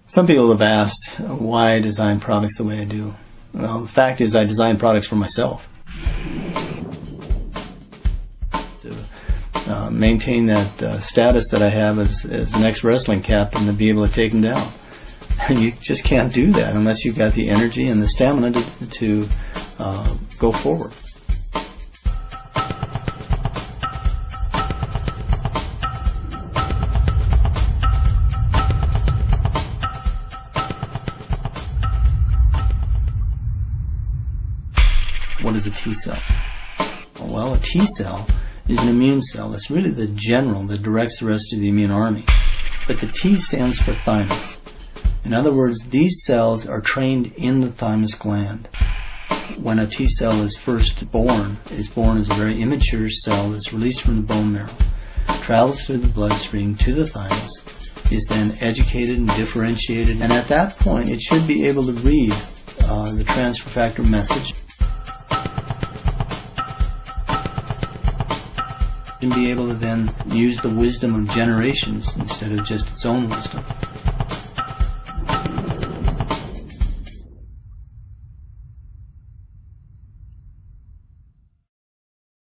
Some people have asked why I design products the way I do. Well, the fact is I design products for myself. To maintain that status that I have as an ex-wrestling captain, to be able to take them down. And you just can't do that unless you've got the energy and the stamina to go forward. What is a T cell? Well, a T cell is an immune cell. It's really the general that directs the rest of the immune army. But the T stands for thymus. In other words, these cells are trained in the thymus gland. When a T cell is first born, it's born as a very immature cell that's released from the bone marrow, travels through the bloodstream to the thymus, is then educated and differentiated, and at that point it should be able to read the transfer factor message and be able to then use the wisdom of generations instead of just its own wisdom.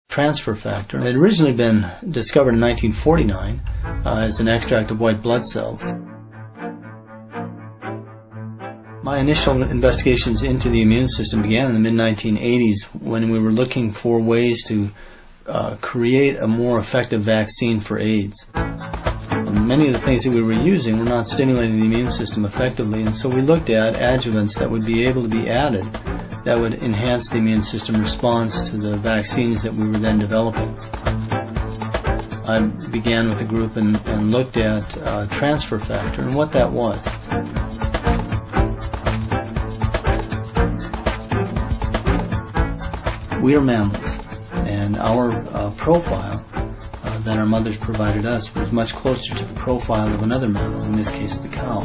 Transfer factor. It had originally been discovered in 1949 as an extract of white blood cells. My initial investigations into the immune system began in the mid-1980s when we were looking for ways to create a more effective vaccine for AIDS. Many of the things that we were using were not stimulating the immune system effectively, and so we looked at adjuvants that would be able to be added that would enhance the immune system response to the vaccines that we were then developing. I began with a group and looked at transfer factor and what that was. We are mammals, and our profile that our mothers provided us was much closer to the profile of another mammal, in this case the cow.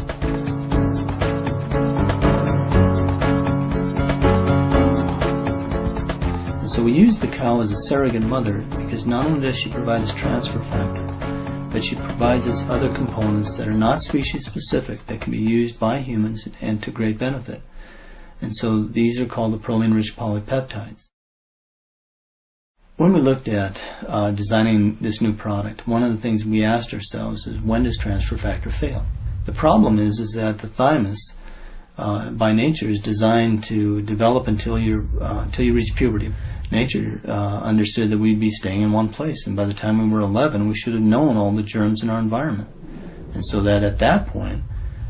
And so we use the cow as a surrogate mother because not only does she provide us transfer factor, but she provides us other components that are not species specific that can be used by humans and to great benefit. And so these are called the proline-rich polypeptides. When we looked at designing this new product, one of the things we asked ourselves is, when does transfer factor fail? The problem is that the thymus, by nature, is designed to develop until you reach puberty. Nature understood that we'd be staying in one place, and by the time we were 11, we should have known all the germs in our environment. And so that at that point,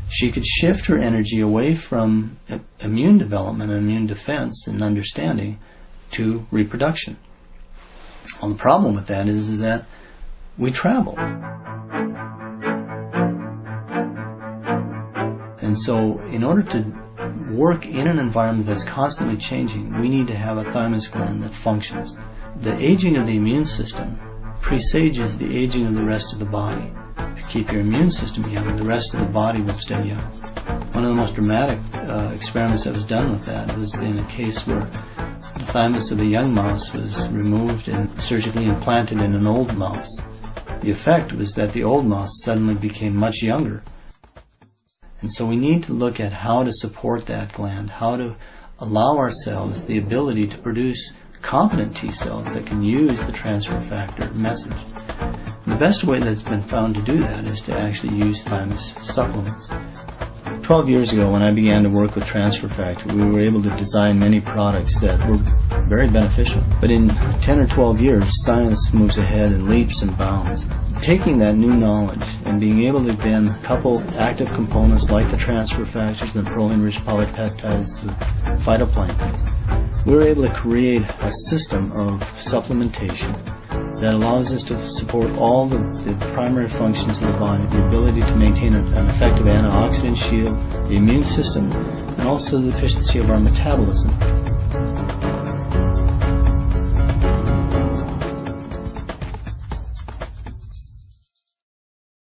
she could shift her energy away from immune development and immune defense and understanding to reproduction. Well, the problem with that is that we travel. And so in order to work in an environment that's constantly changing, we need to have a thymus gland that functions. The aging of the immune system presages the aging of the rest of the body. If you keep your immune system young, the rest of the body will stay young. One of the most dramatic experiments that was done with that was in a case where the thymus of a young mouse was removed and surgically implanted in an old mouse. The effect was that the old mouse suddenly became much younger. And so we need to look at how to support that gland, how to allow ourselves the ability to produce competent T cells that can use the transfer factor message. And the best way that's been found to do that is to actually use thymus supplements. 12 years ago, when I began to work with transfer factor, we were able to design many products that were very beneficial. But in 10 or 12 years, science moves ahead in leaps and bounds. Taking that new knowledge and being able to then couple active components like the transfer factors and the proline-rich polypeptides, the phytoplanktons, we were able to create a system of supplementation that allows us to support all the primary functions of the body, the ability to maintain an effective antioxidant shield, the immune system, and also the efficiency of our metabolism.